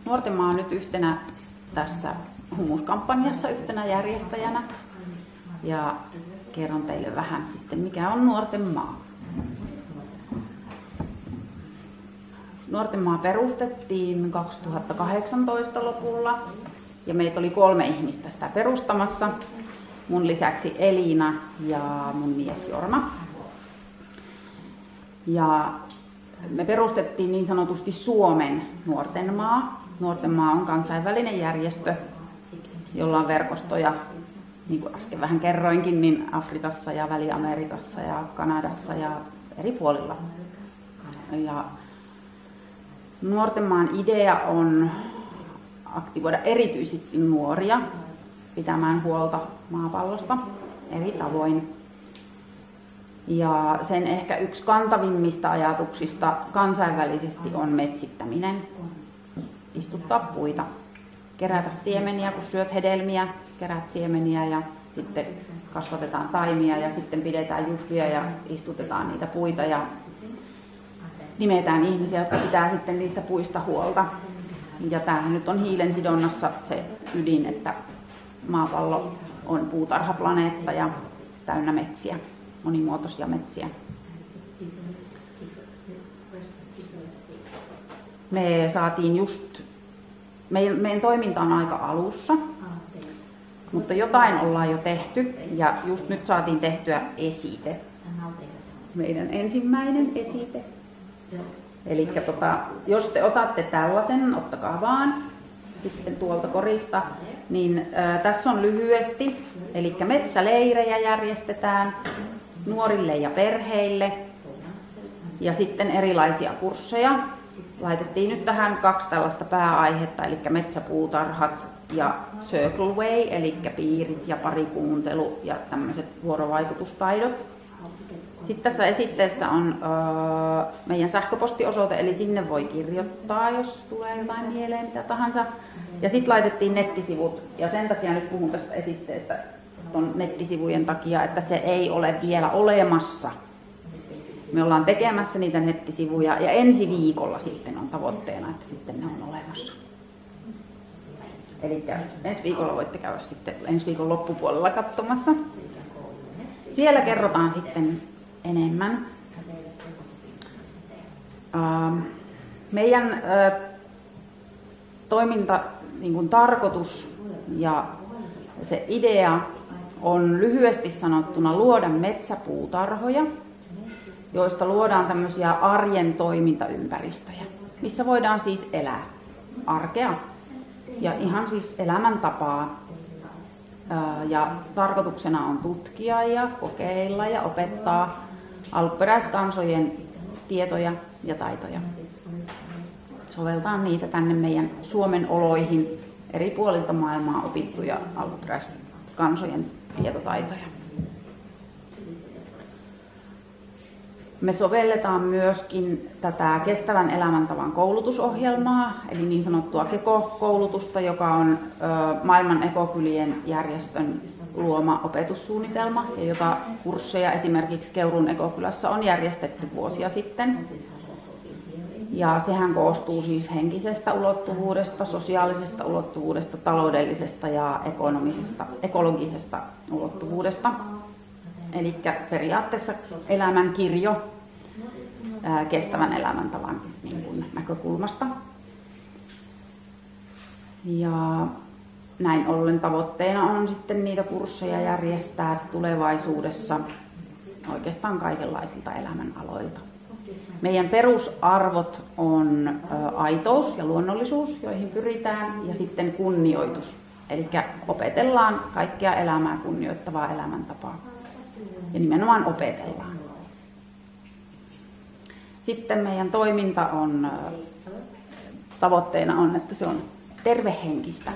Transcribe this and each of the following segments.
Nuorten maa on nyt yhtenä tässä humuskampanjassa yhtenä järjestäjänä ja kerron teille vähän sitten mikä on Nuorten maa. Nuorten maa perustettiin 2018 lopulla ja meitä oli 3 ihmistä sitä perustamassa. Mun lisäksi Elina ja mun mies Jorma. Ja me perustettiin niin sanotusti Suomen Nuorten maa. Nuorten maa on kansainvälinen järjestö, jolla on verkostoja, niin kuin äsken vähän kerroinkin, niin Afrikassa ja Väli-Amerikassa ja Kanadassa ja eri puolilla. Ja Nuorten maan idea on aktivoida erityisesti nuoria pitämään huolta maapallosta eri tavoin. Ja sen ehkä yksi kantavimmista ajatuksista kansainvälisesti on metsittäminen. Istuttaa puita, kerätä siemeniä, kun syöt hedelmiä, kerät siemeniä ja sitten kasvatetaan taimia ja sitten pidetään juhlia ja istutetaan niitä puita ja nimetään ihmisiä, jotka pitää sitten niistä puista huolta. Ja tämähän nyt on hiilen sidonnassa se ydin, että maapallo on puutarhaplaneetta ja täynnä metsiä, monimuotoisia metsiä. Me saatiin meidän toiminta on aika alussa, mutta jotain ollaan jo tehty ja just nyt saatiin tehtyä esite. Meidän ensimmäinen esite. Eli jos te otatte tällaisen, ottakaa vaan sitten tuolta korista, niin tässä on lyhyesti, eli metsäleirejä järjestetään nuorille ja perheille ja sitten erilaisia kursseja. Laitettiin nyt tähän 2 tällaista pääaihetta, eli metsäpuutarhat ja Circle Way, eli piirit ja parikuuntelu ja tämmöiset vuorovaikutustaidot. Sitten tässä esitteessä on meidän sähköpostiosoite, eli sinne voi kirjoittaa, jos tulee jotain mieleen, mitä tahansa. Ja sitten laitettiin nettisivut, ja sen takia nyt puhun tästä esitteestä ton nettisivujen takia, että se ei ole vielä olemassa. Me ollaan tekemässä niitä nettisivuja, ja ensi viikolla sitten on tavoitteena, että sitten ne on olemassa. Eli ensi viikolla voitte käydä sitten ensi viikon loppupuolella katsomassa. Siellä kerrotaan sitten enemmän. Meidän toiminta, niin kuin tarkoitus ja se idea on lyhyesti sanottuna luoda metsäpuutarhoja, joista luodaan tämmöisiä arjen toimintaympäristöjä, missä voidaan siis elää arkea ja ihan siis elämäntapaa. Ja tarkoituksena on tutkia ja kokeilla ja opettaa alkuperäiskansojen tietoja ja taitoja. Soveltaa niitä tänne meidän Suomen oloihin eri puolilta maailmaa opittuja alkuperäiskansojen tietotaitoja. Me sovelletaan myöskin tätä kestävän elämäntavan koulutusohjelmaa, eli niin sanottua KEKO-koulutusta, joka on maailman ekokylien järjestön luoma opetussuunnitelma, ja jota kursseja esimerkiksi Keuruun ekokylässä on järjestetty vuosia sitten. Ja sehän koostuu siis henkisestä ulottuvuudesta, sosiaalisesta ulottuvuudesta, taloudellisesta ja ekologisesta ulottuvuudesta. Eli periaatteessa elämänkirjo kestävän elämäntavan niin kuin näkökulmasta. Ja näin ollen tavoitteena on sitten niitä kursseja järjestää tulevaisuudessa oikeastaan kaikenlaisilta elämänaloilta. Meidän perusarvot on aitous ja luonnollisuus, joihin pyritään, ja sitten kunnioitus. Eli opetellaan kaikkea elämää kunnioittavaa elämäntapaa. Ja nimenomaan opetellaan. Sitten meidän toiminta on, tavoitteena on, että se on tervehenkistä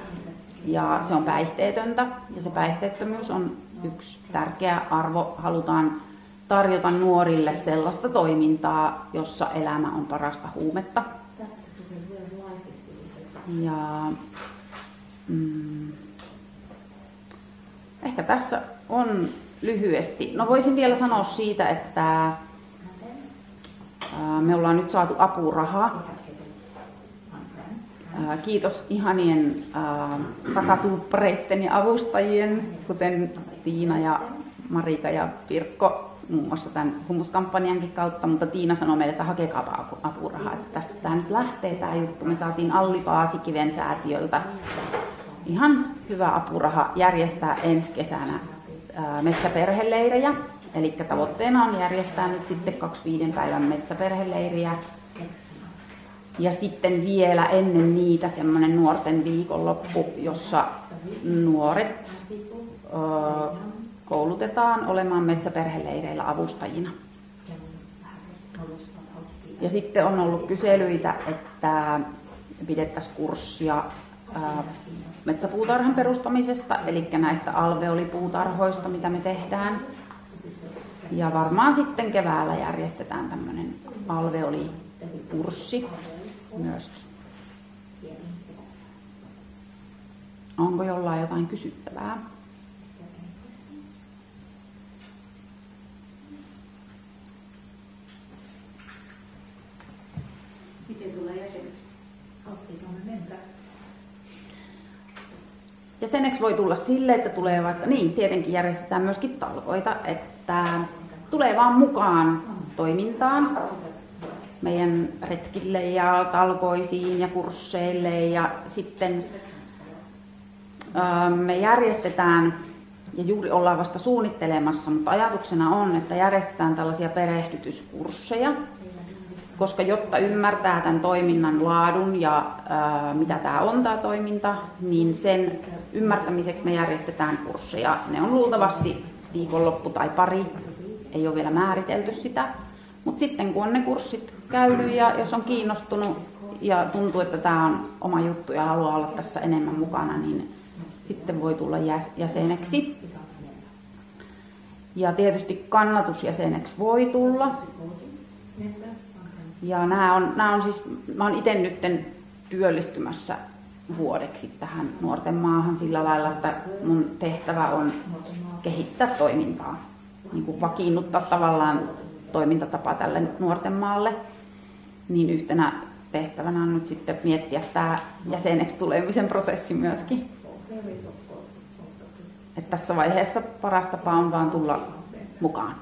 ja se on päihteetöntä. Ja se päihteettömyys on yksi tärkeä arvo. Halutaan tarjota nuorille sellaista toimintaa, jossa elämä on parasta huumetta. Ja ehkä tässä on lyhyesti. No voisin vielä sanoa siitä, että me ollaan nyt saatu apurahaa Kiitos ihanien takatuuppareitten ja avustajien, kuten Tiina ja Marika ja Pirkko, muun muassa tämän humuskampanjankin kautta, mutta Tiina sanoi meille, että hakekaapa apurahaa, että tästä tämä nyt lähtee tämä juttu. Me saatiin Alli Paasikiven säätiöltä ihan hyvä apuraha järjestää ensi kesänä metsäperheleirejä. Eli tavoitteena on järjestää nyt sitten 2 5 päivän metsäperheleiriä. Ja sitten vielä ennen niitä semmoinen nuorten viikonloppu, jossa nuoret koulutetaan olemaan metsäperheleireillä avustajina. Ja sitten on ollut kyselyitä, että pidettäisiin kurssia metsäpuutarhan perustamisesta, eli näistä alveolipuutarhoista, mitä me tehdään. Ja varmaan sitten keväällä järjestetään tämmöinen alveolikurssi myös. Onko jollain jotain kysyttävää? Miten tulee jäseneksi? Jäseneksi voi tulla sille, että tulee vaikka, niin tietenkin järjestetään myöskin talkoita, että tulee vaan mukaan toimintaan, meidän retkille ja talkoisiin ja kursseille ja sitten me järjestetään, ja juuri ollaan vasta suunnittelemassa, mutta ajatuksena on, että järjestetään tällaisia perehdytyskursseja, koska jotta ymmärtää tämän toiminnan laadun ja mitä tämä on tämä toiminta, niin sen ymmärtämiseksi me järjestetään kursseja. Ne on luultavasti viikonloppu tai pari, ei ole vielä määritelty sitä. Mutta sitten kun on ne kurssit käynyt ja jos on kiinnostunut ja tuntuu, että tämä on oma juttu ja haluaa olla tässä enemmän mukana, niin sitten voi tulla jäseneksi. Ja tietysti kannatusjäseneksi voi tulla. Ja nämä on siis, mä oon itse nyt työllistymässä vuodeksi tähän nuorten maahan sillä lailla, että mun tehtävä on kehittää toimintaa, niin kuin vakiinnuttaa tavallaan toimintatapa tälle nuorten maalle. Niin yhtenä tehtävänä on nyt sitten miettiä tämä jäseneksi tulemisen prosessi myöskin. Että tässä vaiheessa paras tapa on vaan tulla mukaan.